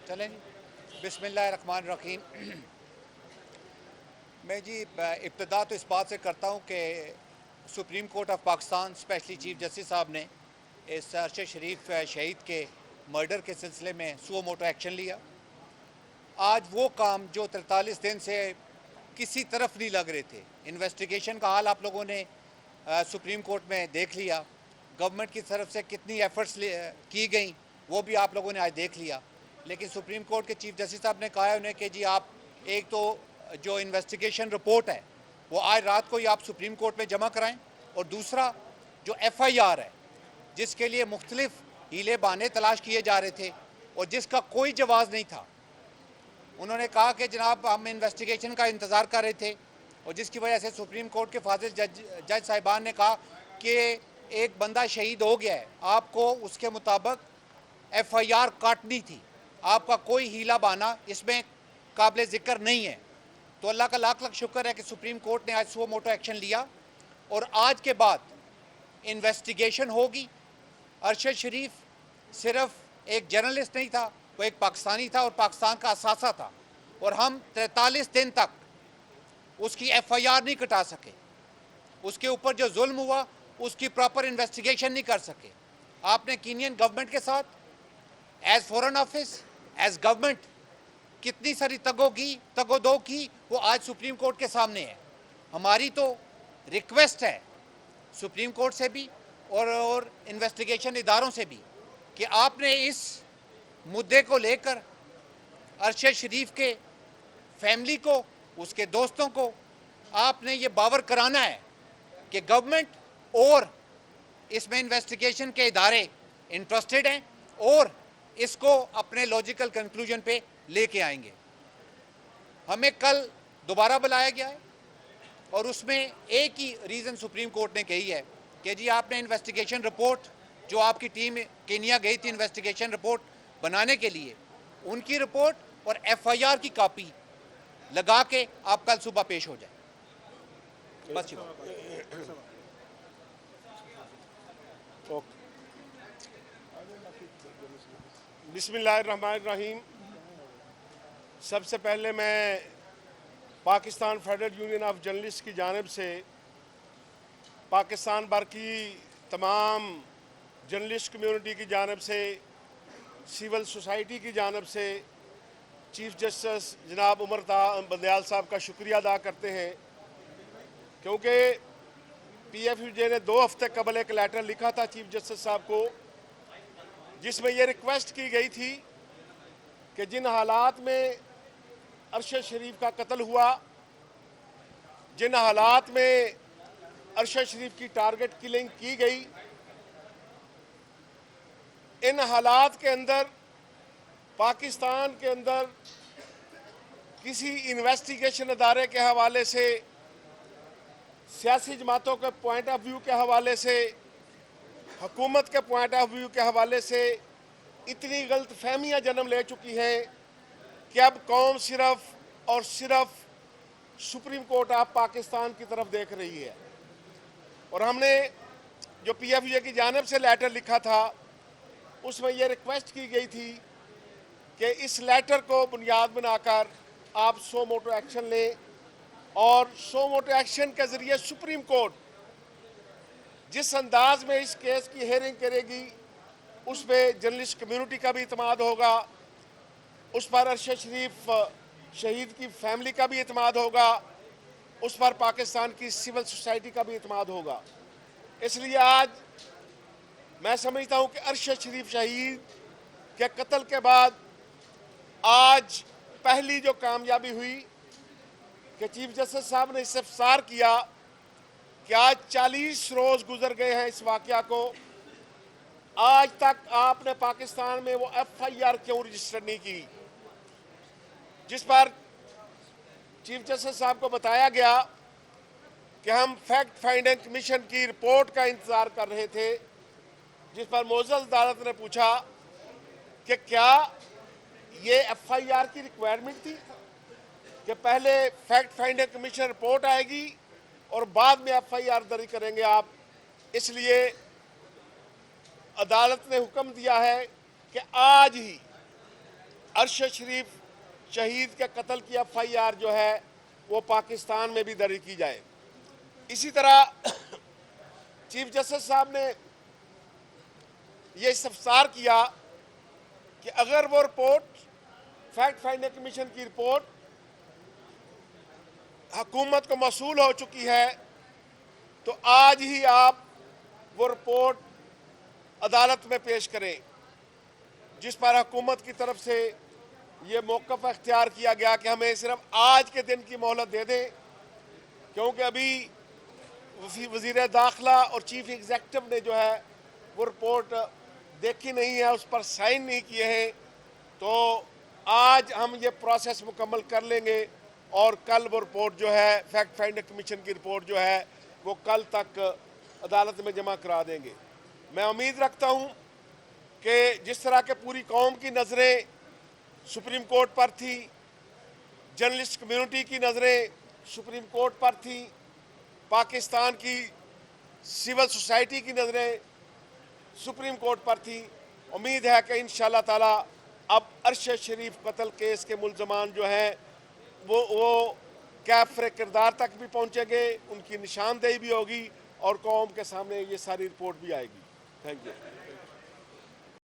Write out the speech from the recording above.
चलें जी। बिस्मिल्लाहिर्रहमानिर्रहीम। मैं जी इब्तिदा तो इस बात से करता हूँ कि supreme court of Pakistan specially chief justice साहब ने इस अरशद शरीफ शहीद के मर्डर के सिलसिले में सुओ मोटो एक्शन लिया। आज वो काम जो 43 दिन से किसी तरफ नहीं लग रहे थे, इन्वेस्टिगेशन का हाल आप लोगों ने सुप्रीम कोर्ट में देख लिया। गवर्नमेंट की तरफ से कितनी एफर्ट्स की गई वो भी आप लोगों ने आज देख लिया। लेकिन सुप्रीम कोर्ट के चीफ जस्टिस साहब ने कहा है उन्हें कि जी आप एक तो जो इन्वेस्टिगेशन रिपोर्ट है वो आज रात को ही आप सुप्रीम कोर्ट में जमा कराएं, और दूसरा जो FIR है जिसके लिए मुख्तलिफ हीले बहाने तलाश किए जा रहे थे और जिसका कोई जवाब नहीं था, उन्होंने कहा कि जनाब हम इन्वेस्टिगेशन का इंतज़ार कर रहे थे, और जिसकी वजह से सुप्रीम कोर्ट के फाजिल जज साहिबान ने कहा कि एक बंदा शहीद हो गया है, आपको उसके मुताबिक FIR काटनी थी, आपका कोई हीला बहाना इसमें काबिल ज़िक्र नहीं है। तो अल्लाह का लाख लाख शुक्र है कि सुप्रीम कोर्ट ने आज सुओ मोटो एक्शन लिया और आज के बाद इन्वेस्टिगेशन होगी। अरशद शरीफ सिर्फ एक जर्नलिस्ट नहीं था, वो एक पाकिस्तानी था और पाकिस्तान का असासा था, और हम 43 दिन तक उसकी FIR नहीं कटा सके, उसके ऊपर जो जुल्म हुआ उसकी प्रॉपर इन्वेस्टिगेशन नहीं कर सके। आपने कीनियन गवर्नमेंट के साथ as foreign office as government कितनी सारी तगोदो की, वो आज सुप्रीम कोर्ट के सामने है। हमारी तो रिक्वेस्ट है सुप्रीम कोर्ट से भी और इन्वेस्टिगेशन इदारों से भी कि आपने इस मुद्दे को लेकर अरशद शरीफ के फैमिली को, उसके दोस्तों को आपने ये बावर कराना है कि गवर्नमेंट और इसमें इन्वेस्टिगेशन के इदारे इंटरेस्टेड हैं और इसको अपने लॉजिकल कंक्लूजन पे लेके आएंगे। हमें कल दोबारा बुलाया गया है और उसमें एक ही रीज़न सुप्रीम कोर्ट ने कही है कि जी आपने इन्वेस्टिगेशन रिपोर्ट, जो आपकी टीम केनिया गई थी इन्वेस्टिगेशन रिपोर्ट बनाने के लिए, उनकी रिपोर्ट और FIR की कॉपी लगा के आप कल सुबह पेश हो जाए। बस बिस्मिल्लाहिर्रहमानिर्रहीम। सबसे पहले मैं Pakistan federal union of journalist की जानिब से पाकिस्तान भर की तमाम जर्नलिस्ट कम्युनिटी की जानिब से, सिविल सोसाइटी की जानिब से चीफ जस्टिस जनाब उमर बंदयाल साहब का शुक्रिया अदा करते हैं, क्योंकि PFUJ ने 2 हफ्ते कबल एक लेटर लिखा था चीफ जस्टिस साहब को, जिसमें यह रिक्वेस्ट की गई थी कि जिन हालात में अरशद शरीफ का कत्ल हुआ, जिन हालात में अरशद शरीफ की टारगेट किलिंग की गई, इन हालात के अंदर पाकिस्तान के अंदर किसी इन्वेस्टिगेशन अदारे के हवाले से, सियासी जमातों के पॉइंट ऑफ व्यू के हवाले से, हुकूमत के पॉइंट ऑफ व्यू के हवाले से इतनी गलत फहमियाँ जन्म ले चुकी हैं कि अब कौम सिर्फ और सिर्फ सुप्रीम कोर्ट ऑफ पाकिस्तान की तरफ देख रही है। और हमने जो PFUJ की जानिब से लेटर लिखा था उसमें यह रिक्वेस्ट की गई थी कि इस लेटर को बुनियाद बनाकर आप सो मोटो एक्शन लें, और सो मोटो एक्शन के ज़रिए सुप्रीम कोर्ट जिस अंदाज में इस केस की हेयरिंग करेगी उस पर जर्नलिस्ट कम्युनिटी का भी इतमाद होगा, उस पर अरशद शरीफ शहीद की फैमिली का भी इतमाद होगा, उस पर पाकिस्तान की सिविल सोसाइटी का भी इतमाद होगा। इसलिए आज मैं समझता हूँ कि अरशद शरीफ शहीद के कत्ल के बाद आज पहली जो कामयाबी हुई कि चीफ जस्टिस साहब ने इस्तफसार किया कि आज 40 रोज़ गुजर गए हैं इस वाक़या को, आज तक आपने पाकिस्तान में वो FIR क्यों रजिस्टर नहीं की, जिस पर चीफ जस्टिस साहब को बताया गया कि हम फैक्ट फाइंडिंग कमीशन की रिपोर्ट का इंतज़ार कर रहे थे, जिस पर मोअज़्ज़ज़ अदालत ने पूछा कि क्या ये FIR की रिक्वायरमेंट थी कि पहले फैक्ट फाइंडिंग कमीशन रिपोर्ट आएगी और बाद में FIR दर्ज करेंगे आप। इसलिए अदालत ने हुक्म दिया है कि अरशद शरीफ शहीद के कत्ल की FIR जो है वो पाकिस्तान में भी दर्ज की जाए। इसी तरह चीफ जस्टिस साहब ने ये इस्तफसार किया कि अगर वो रिपोर्ट फैक्ट फाइंडिंग कमीशन की रिपोर्ट हुकूमत को मौसूल हो चुकी है तो आज ही आप वो रिपोर्ट अदालत में पेश करें, जिस पर हुकूमत की तरफ से ये मौक़िफ़ अख्तियार किया गया कि हमें सिर्फ आज के दिन की मोहलत दे दें, क्योंकि अभी वज़ीर दाखिला और चीफ एग्जीक्यूटिव ने जो है वो रिपोर्ट देखी नहीं है, उस पर साइन नहीं किए हैं। तो आज हम ये प्रोसेस मुकम्मल कर लेंगे और कल वो रिपोर्ट जो है फैक्ट फाइंडिंग कमीशन की रिपोर्ट जो है वो कल तक अदालत में जमा करा देंगे। मैं उम्मीद रखता हूँ कि जिस तरह के पूरी कौम की नज़रें सुप्रीम कोर्ट पर थी, जर्नलिस्ट कम्युनिटी की नज़रें सुप्रीम कोर्ट पर थी, पाकिस्तान की सिविल सोसाइटी की नज़रें सुप्रीम कोर्ट पर थी, उम्मीद है कि इंशाअल्लाह ताला अब अरशद शरीफ कत्ल केस के मुल्ज़मान जो हैं वो कैफ़रे किरदार तक भी पहुँचेंगे, उनकी निशानदेही भी होगी और कौम के सामने ये सारी रिपोर्ट भी आएगी। Thank you.